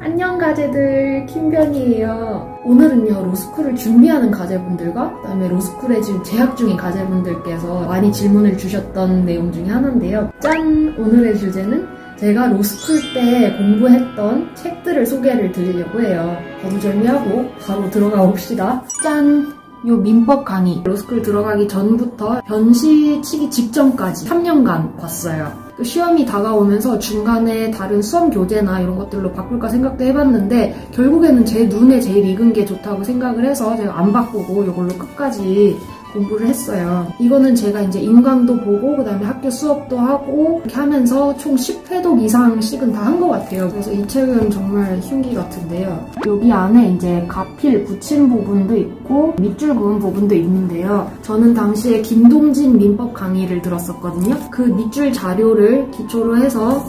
안녕 가재들, 킴변이에요. 오늘은요 로스쿨을 준비하는 가재분들과 그다음에 로스쿨에 지금 재학 중인 가재분들께서 많이 질문을 주셨던 내용 중에 하나인데요. 짠! 오늘의 주제는 제가 로스쿨 때 공부했던 책들을 소개를 드리려고 해요. 거두절미하고 바로 들어가 봅시다. 짠! 요 민법 강의 로스쿨 들어가기 전부터 변시 치기 직전까지 3년간 봤어요. 시험이 다가오면서 중간에 다른 수험 교재나 이런 것들로 바꿀까 생각도 해봤는데 결국에는 제 눈에 제일 익은 게 좋다고 생각을 해서 제가 안 바꾸고 이걸로 끝까지 공부를 했어요. 이거는 제가 이제 인강도 보고 그다음에 학교 수업도 하고 이렇게 하면서 총 10회독 이상씩은 다 한 것 같아요. 그래서 이 책은 정말 흉기 같은데요. 여기 안에 이제 가필 붙인 부분도 있고 밑줄 그은 부분도 있는데요. 저는 당시에 김동진 민법 강의를 들었었거든요. 그 밑줄 자료를 기초로 해서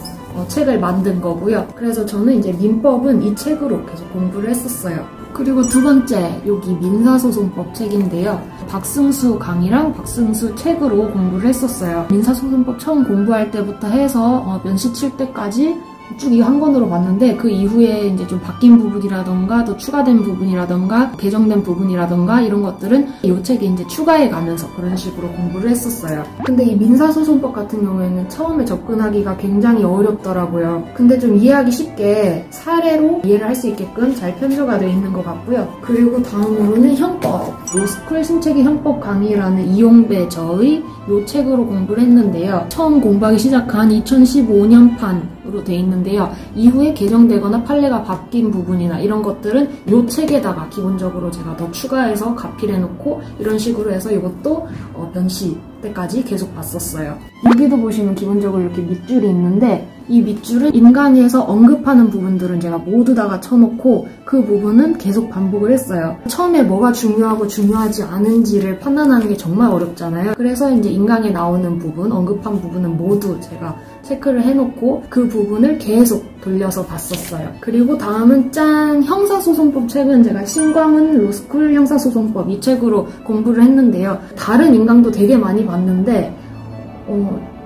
책을 만든 거고요. 그래서 저는 이제 민법은 이 책으로 계속 공부를 했었어요. 그리고 두 번째, 여기 민사소송법 책인데요. 박승수 강의랑 박승수 책으로 공부를 했었어요. 민사소송법 처음 공부할 때부터 해서 면시 칠 때까지 쭉 이 한 권으로 봤는데 그 이후에 이제 좀 바뀐 부분이라던가 또 추가된 부분이라던가 개정된 부분이라던가 이런 것들은 이 책에 이제 추가해 가면서 그런 식으로 공부를 했었어요. 근데 이 민사소송법 같은 경우에는 처음에 접근하기가 굉장히 어렵더라고요. 근데 좀 이해하기 쉽게 사례로 이해를 할 수 있게끔 잘 편조가 되어 있는 것 같고요. 그리고 다음으로는 형법, 로스쿨 신체기 형법 강의라는 이용배 저의 이 책으로 공부를 했는데요. 처음 공부하기 시작한 2015년판으로 되어 있는데요. 이후에 개정되거나 판례가 바뀐 부분이나 이런 것들은 이 책에다가 기본적으로 제가 더 추가해서 가필해놓고 이런 식으로 해서 이것도 변시 때까지 계속 봤었어요. 여기도 보시면 기본적으로 이렇게 밑줄이 있는데 이 밑줄은 인강에서 언급하는 부분들은 제가 모두 다가 쳐놓고 그 부분은 계속 반복을 했어요. 처음에 뭐가 중요하고 중요하지 않은지를 판단하는 게 정말 어렵잖아요. 그래서 이제 인강에 나오는 부분, 언급한 부분은 모두 제가 체크를 해놓고 그 부분을 계속 돌려서 봤었어요. 그리고 다음은 짠! 형사소송법 책은 제가 신광은 로스쿨 형사소송법 이 책으로 공부를 했는데요. 다른 인강도 되게 많이 봤는데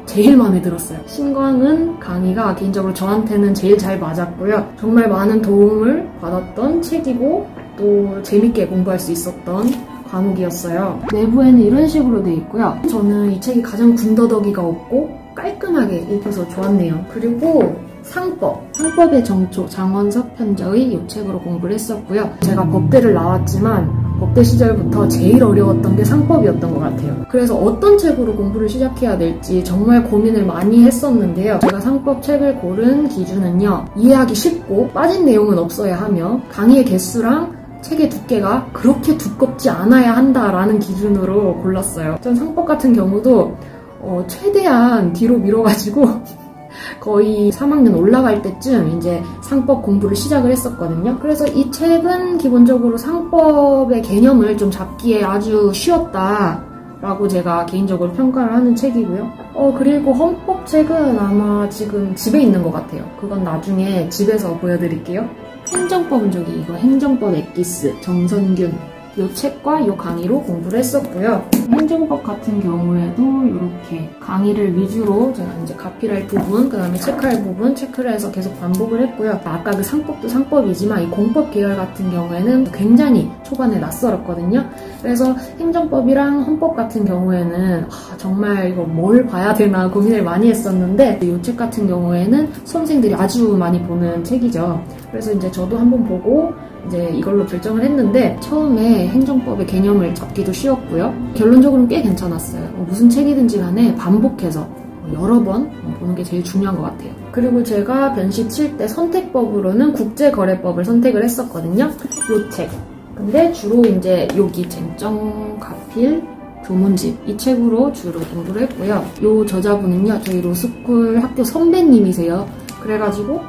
제일 마음에 들었어요. 신광은 강의가 개인적으로 저한테는 제일 잘 맞았고요. 정말 많은 도움을 받았던 책이고 또 재밌게 공부할 수 있었던 과목이었어요. 내부에는 이런 식으로 되어 있고요. 저는 이 책이 가장 군더더기가 없고 깔끔하게 읽혀서 좋았네요. 그리고 상법의 정초 장원석 편저의 이 책으로 공부를 했었고요. 제가 법대를 나왔지만 법대 시절부터 제일 어려웠던 게 상법이었던 것 같아요. 그래서 어떤 책으로 공부를 시작해야 될지 정말 고민을 많이 했었는데요. 제가 상법 책을 고른 기준은요. 이해하기 쉽고 빠진 내용은 없어야 하며 강의의 개수랑 책의 두께가 그렇게 두껍지 않아야 한다라는 기준으로 골랐어요. 전 상법 같은 경우도 최대한 뒤로 밀어가지고 거의 3학년 올라갈 때쯤 이제 상법 공부를 시작을 했었거든요. 그래서 이 책은 기본적으로 상법의 개념을 좀 잡기에 아주 쉬웠다라고 제가 개인적으로 평가를 하는 책이고요. 그리고 헌법책은 아마 지금 집에 있는 것 같아요. 그건 나중에 집에서 보여드릴게요. 행정법은 저기 이거 행정법 엑기스 정선균 이 책과 이 강의로 공부를 했었고요. 행정법 같은 경우에도 이렇게 강의를 위주로 제가 이제 가필할 부분, 그 다음에 체크할 부분 체크를 해서 계속 반복을 했고요. 아까 그 상법도 상법이지만 이 공법 계열 같은 경우에는 굉장히 초반에 낯설었거든요. 그래서 행정법이랑 헌법 같은 경우에는 정말 이거 뭘 봐야 되나 고민을 많이 했었는데 이 책 같은 경우에는 수험생들이 아주 많이 보는 책이죠. 그래서 이제 저도 한번 보고 이제 이걸로 결정을 했는데 처음에 행정법의 개념을 잡기도 쉬웠고요. 결론적으로는 꽤 괜찮았어요. 무슨 책이든지 간에 반복해서 여러 번 보는 게 제일 중요한 것 같아요. 그리고 제가 변시 칠 때 선택법으로는 국제거래법을 선택을 했었거든요. 이 책. 근데 주로 이제 여기 쟁점 가필 조문집 이 책으로 주로 공부를 했고요. 이 저자분은요. 저희 로스쿨 학교 선배님이세요. 그래가지고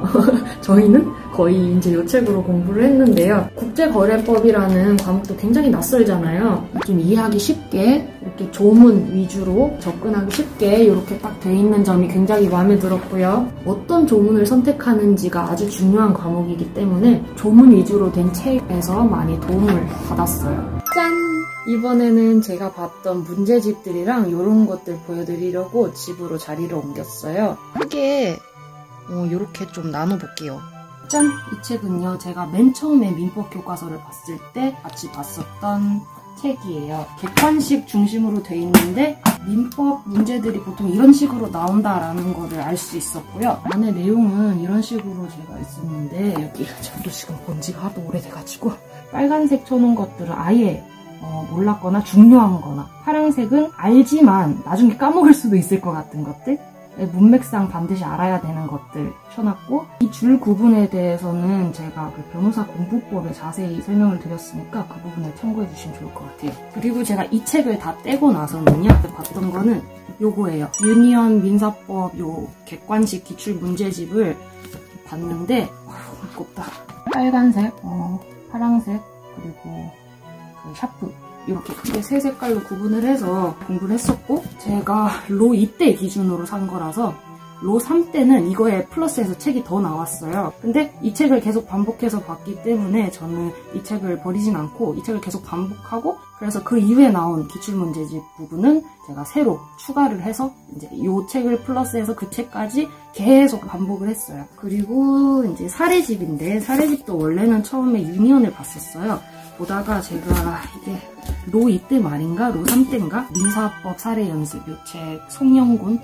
저희는 거의 이제 이 책으로 공부를 했는데요. 국제거래법이라는 과목도 굉장히 낯설잖아요. 좀 이해하기 쉽게 이렇게 조문 위주로 접근하기 쉽게 이렇게 딱 돼 있는 점이 굉장히 마음에 들었고요. 어떤 조문을 선택하는지가 아주 중요한 과목이기 때문에 조문 위주로 된 책에서 많이 도움을 받았어요. 짠! 이번에는 제가 봤던 문제집들이랑 이런 것들 보여드리려고 집으로 자리를 옮겼어요. 크게 이렇게 좀 나눠볼게요. 짠! 이 책은요, 제가 맨 처음에 민법 교과서를 봤을 때 같이 봤었던 책이에요. 객관식 중심으로 돼 있는데 민법 문제들이 보통 이런 식으로 나온다라는 거를 알 수 있었고요. 안에 내용은 이런 식으로 제가 있었는데 여기 저도 지금 본 지가 하도 오래돼가지고 빨간색 쳐놓은 것들은 아예 몰랐거나 중요한 거나, 파란색은 알지만 나중에 까먹을 수도 있을 것 같은 것들, 문맥상 반드시 알아야 되는 것들 쳐놨고, 이 줄 구분에 대해서는 제가 그 변호사 공부법에 자세히 설명을 드렸으니까 그 부분을 참고해 주시면 좋을 것 같아요. 그리고 제가 이 책을 다 떼고 나서는요, 봤던 거는 요거예요. 유니언 민사법 요 객관식 기출 문제집을 봤는데 무겁다. 빨간색, 파란색, 그리고 그 샤프 이렇게 크게 세 색깔로 구분을 해서 공부를 했었고, 제가 로 2때 기준으로 산 거라서 로 3때는 이거에 플러스해서 책이 더 나왔어요. 근데 이 책을 계속 반복해서 봤기 때문에 저는 이 책을 버리진 않고 이 책을 계속 반복하고, 그래서 그 이후에 나온 기출문제집 부분은 제가 새로 추가를 해서 이제 이 책을 플러스해서 그 책까지 계속 반복을 했어요. 그리고 이제 사례집인데, 사례집도 원래는 처음에 유니언을 봤었어요. 보다가 제가 이게 로 2때 말인가 로 3때인가 민사법 사례 연습 요 책 송영곤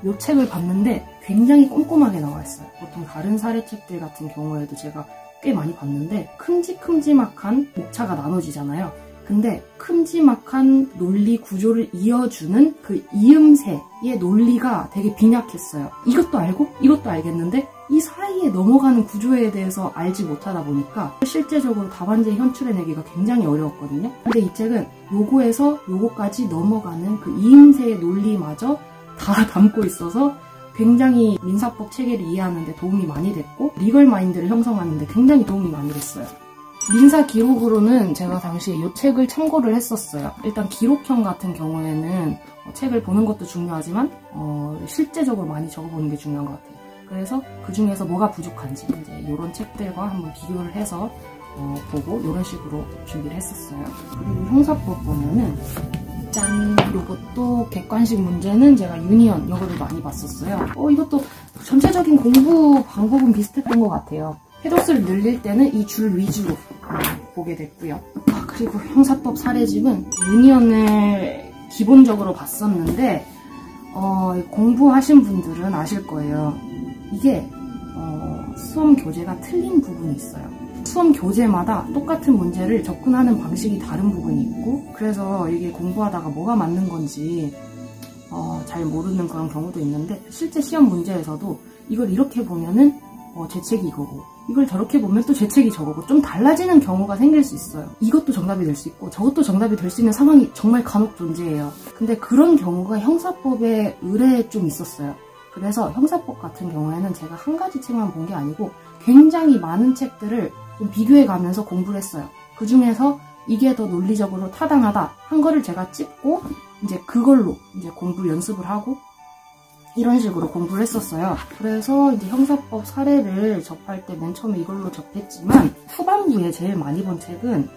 요 책을 봤는데 굉장히 꼼꼼하게 나와 있어요. 보통 다른 사례책들 같은 경우에도 제가 꽤 많이 봤는데 큼직큼직한 목차가 나눠지잖아요. 근데 큼지막한 논리 구조를 이어주는 그 이음새의 논리가 되게 빈약했어요. 이것도 알고 이것도 알겠는데 이 사이에 넘어가는 구조에 대해서 알지 못하다 보니까 실제적으로 답안지 현출해내기가 굉장히 어려웠거든요. 근데 이 책은 요거에서 요거까지 넘어가는 그 이음새의 논리마저 다 담고 있어서 굉장히 민사법 체계를 이해하는 데 도움이 많이 됐고, 리걸 마인드를 형성하는 데 굉장히 도움이 많이 됐어요. 민사 기록으로는 제가 당시에 이 책을 참고를 했었어요. 일단 기록형 같은 경우에는 책을 보는 것도 중요하지만 실제적으로 많이 적어보는 게 중요한 것 같아요. 그래서 그 중에서 뭐가 부족한지 이제 이런 책들과 한번 비교를 해서 보고 이런 식으로 준비를 했었어요. 그리고 형사법 보면은 짠! 이것도 객관식 문제는 제가 유니언 이거를 많이 봤었어요. 이것도 전체적인 공부 방법은 비슷했던 것 같아요. 해독수를 늘릴 때는 이 줄 위주로 보게 됐고요. 그리고 형사법 사례집은 유니언을 기본적으로 봤었는데 공부하신 분들은 아실 거예요. 이게 수험 교재가 틀린 부분이 있어요. 수험 교재마다 똑같은 문제를 접근하는 방식이 다른 부분이 있고, 그래서 이게 공부하다가 뭐가 맞는 건지 잘 모르는 그런 경우도 있는데, 실제 시험 문제에서도 이걸 이렇게 보면은 제 책이 이거고, 이걸 저렇게 보면 또 제 책이 저거고, 좀 달라지는 경우가 생길 수 있어요. 이것도 정답이 될 수 있고 저것도 정답이 될 수 있는 상황이 정말 간혹 존재해요. 근데 그런 경우가 형사법에 의뢰에 좀 있었어요. 그래서 형사법 같은 경우에는 제가 한 가지 책만 본 게 아니고 굉장히 많은 책들을 좀 비교해 가면서 공부를 했어요. 그 중에서 이게 더 논리적으로 타당하다 한 거를 제가 찝고 이제 그걸로 이제 공부 연습을 하고 이런 식으로 공부를 했었어요. 그래서 이제 형사법 사례를 접할 때 맨 처음에 이걸로 접했지만, 후반부에 제일 많이 본 책은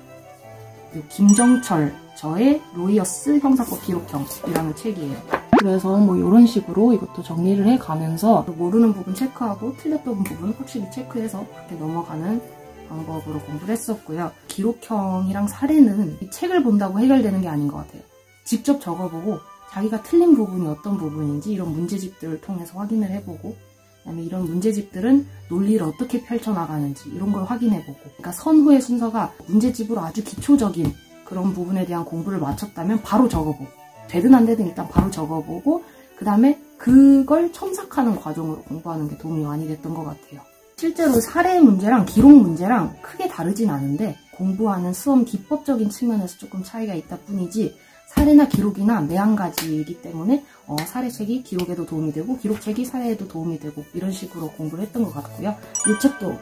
김정철 저의 로이어스 형사법 기록형이라는 책이에요. 그래서 뭐 이런 식으로 이것도 정리를 해가면서 모르는 부분 체크하고 틀렸던 부분 확실히 체크해서 그렇게 넘어가는 방법으로 공부를 했었고요. 기록형이랑 사례는 이 책을 본다고 해결되는 게 아닌 것 같아요. 직접 적어보고 자기가 틀린 부분이 어떤 부분인지 이런 문제집들을 통해서 확인을 해보고, 그다음에 이런 문제집들은 논리를 어떻게 펼쳐나가는지 이런 걸 확인해보고, 그러니까 선후의 순서가 문제집으로 아주 기초적인 그런 부분에 대한 공부를 마쳤다면 바로 적어보고, 되든 안 되든 일단 바로 적어보고 그 다음에 그걸 첨삭하는 과정으로 공부하는 게 도움이 많이 됐던 것 같아요. 실제로 사례 문제랑 기록 문제랑 크게 다르진 않은데 공부하는 수험 기법적인 측면에서 조금 차이가 있다 뿐이지, 사례나 기록이나 매한가지이기 때문에 사례책이 기록에도 도움이 되고 기록책이 사례에도 도움이 되고 이런 식으로 공부를 했던 것 같고요. 이 책도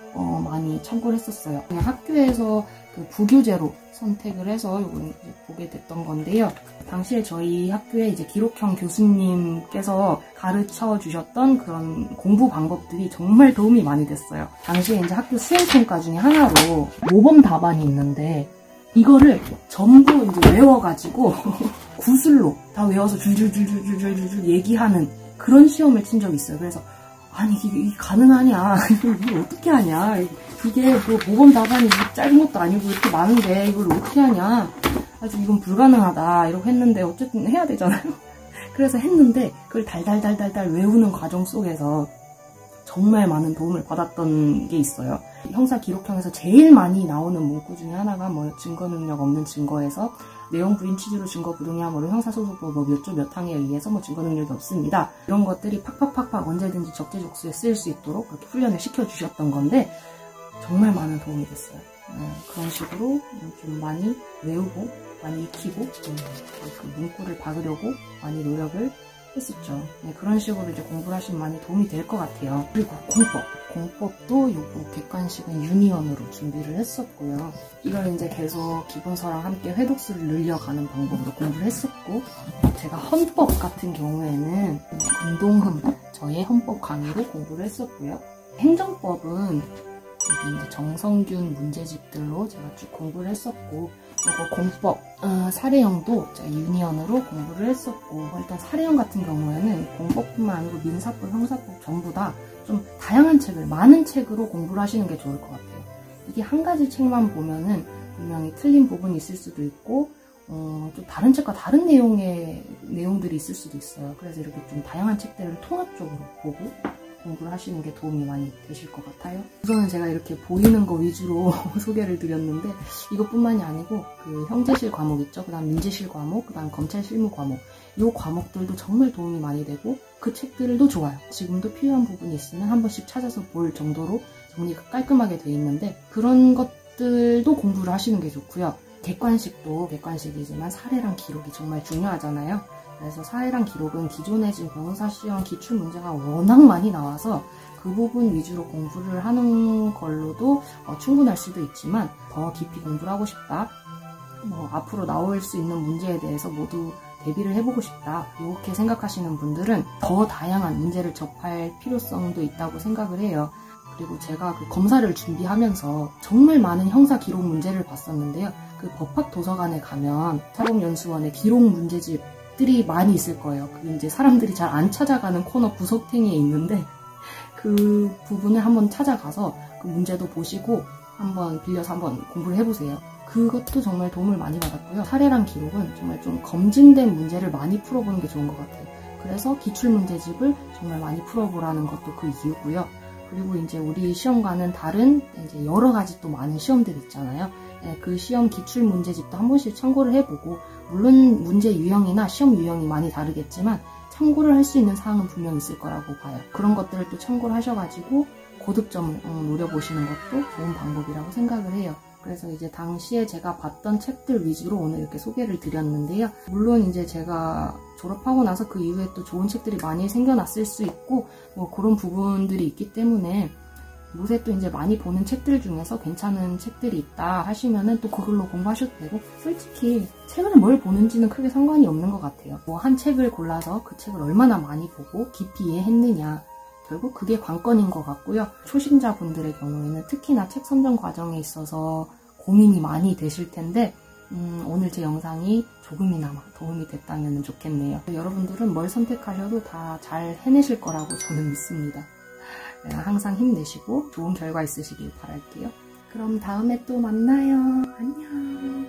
많이 참고를 했었어요. 그냥 학교에서 그 부교재로 선택을 해서 이걸 보게 됐던 건데요. 당시에 저희 학교에 이제 기록형 교수님께서 가르쳐 주셨던 그런 공부 방법들이 정말 도움이 많이 됐어요. 당시에 이제 학교 수행평가 중에 하나로 모범 답안이 있는데, 이거를 전부 이제 외워가지고 구슬로 다 외워서 줄줄줄줄줄줄 얘기하는 그런 시험을 친 적이 있어요. 그래서 아니 이게 가능하냐, 이걸 어떻게 하냐, 이게 뭐 모범 답안이 짧은 것도 아니고 이렇게 많은데 이걸 어떻게 하냐, 아주 이건 불가능하다 이러고 했는데 어쨌든 해야 되잖아요. 그래서 했는데 그걸 달달달달달 외우는 과정 속에서 정말 많은 도움을 받았던 게 있어요. 형사 기록형에서 제일 많이 나오는 문구 중에 하나가 뭐 증거 능력 없는 증거에서 내용 불인 취지로 증거 불응하므로 형사소송법 몇 조 몇 항에 의해서 뭐 증거 능력이 없습니다. 이런 것들이 팍팍팍팍 언제든지 적재적소에 쓰일 수 있도록 그렇게 훈련을 시켜주셨던 건데 정말 많은 도움이 됐어요. 그런 식으로 좀 많이 외우고 많이 익히고 그 문구를 박으려고 많이 노력을 했었죠. 그런 식으로 이제 공부를 하시면 많이 도움이 될 것 같아요. 그리고 공법도 요거 객관식은 유니언으로 준비를 했었고요. 이걸 이제 계속 기본서랑 함께 회독수를 늘려가는 방법으로 공부를 했었고, 제가 헌법 같은 경우에는 금동흠 저의 헌법 강의로 공부를 했었고요. 행정법은 여기 이제 정성균 문제집들로 제가 쭉 공부를 했었고, 이거 공법, 사례형도 제가 유니언으로 공부를 했었고, 일단 사례형 같은 경우에는 공법뿐만 아니고 민사법, 형사법 전부 다 좀 다양한 책을, 많은 책으로 공부를 하시는 게 좋을 것 같아요. 이게 한 가지 책만 보면은 분명히 틀린 부분이 있을 수도 있고, 좀 다른 책과 다른 내용들이 있을 수도 있어요. 그래서 이렇게 좀 다양한 책들을 통합적으로 보고 공부를 하시는 게 도움이 많이 되실 것 같아요. 우선은 제가 이렇게 보이는 거 위주로 소개를 드렸는데, 이것뿐만이 아니고 그 형제실 과목 있죠, 그 다음 민지실 과목, 그 다음 검찰 실무 과목, 이 과목들도 정말 도움이 많이 되고 그 책들도 좋아요. 지금도 필요한 부분이 있으면 한 번씩 찾아서 볼 정도로 정리가 깔끔하게 돼 있는데, 그런 것들도 공부를 하시는 게 좋고요. 객관식도 객관식이지만 사례랑 기록이 정말 중요하잖아요. 그래서 사례랑 기록은 기존에 지금 변호사 시험 기출 문제가 워낙 많이 나와서 그 부분 위주로 공부를 하는 걸로도 충분할 수도 있지만, 더 깊이 공부를 하고 싶다, 앞으로 나올 수 있는 문제에 대해서 모두 대비를 해보고 싶다, 이렇게 생각하시는 분들은 더 다양한 문제를 접할 필요성도 있다고 생각을 해요. 그리고 제가 그 검사를 준비하면서 정말 많은 형사 기록 문제를 봤었는데요. 그 법학도서관에 가면 사법연수원의 기록 문제집 들이 많이 있을 거예요. 그게 이제 사람들이 잘 안 찾아가는 코너 구석탱이에 있는데, 그 부분을 한번 찾아가서 그 문제도 보시고 한번 빌려서 한번 공부를 해보세요. 그것도 정말 도움을 많이 받았고요. 사례랑 기록은 정말 좀 검증된 문제를 많이 풀어보는 게 좋은 것 같아요. 그래서 기출문제집을 정말 많이 풀어보라는 것도 그 이유고요. 그리고 이제 우리 시험과는 다른 이제 여러 가지 또 많은 시험들이 있잖아요. 그 시험 기출 문제집도 한 번씩 참고를 해보고, 물론 문제 유형이나 시험 유형이 많이 다르겠지만 참고를 할 수 있는 사항은 분명 있을 거라고 봐요. 그런 것들을 또 참고를 하셔가지고 고득점을 노려보시는 것도 좋은 방법이라고 생각을 해요. 그래서 이제 당시에 제가 봤던 책들 위주로 오늘 이렇게 소개를 드렸는데요. 물론 이제 제가 졸업하고 나서 그 이후에 또 좋은 책들이 많이 생겨났을 수 있고, 뭐 그런 부분들이 있기 때문에 요새 또 이제 많이 보는 책들 중에서 괜찮은 책들이 있다 하시면은 또 그걸로 공부하셔도 되고, 솔직히 책을 뭘 보는지는 크게 상관이 없는 것 같아요. 뭐 한 책을 골라서 그 책을 얼마나 많이 보고 깊이 이해했느냐, 결국 그게 관건인 것 같고요. 초심자분들의 경우에는 특히나 책 선정 과정에 있어서 고민이 많이 되실 텐데, 오늘 제 영상이 조금이나마 도움이 됐다면 좋겠네요. 여러분들은 뭘 선택하셔도 다 잘 해내실 거라고 저는 믿습니다. 항상 힘내시고 좋은 결과 있으시길 바랄게요. 그럼 다음에 또 만나요. 안녕.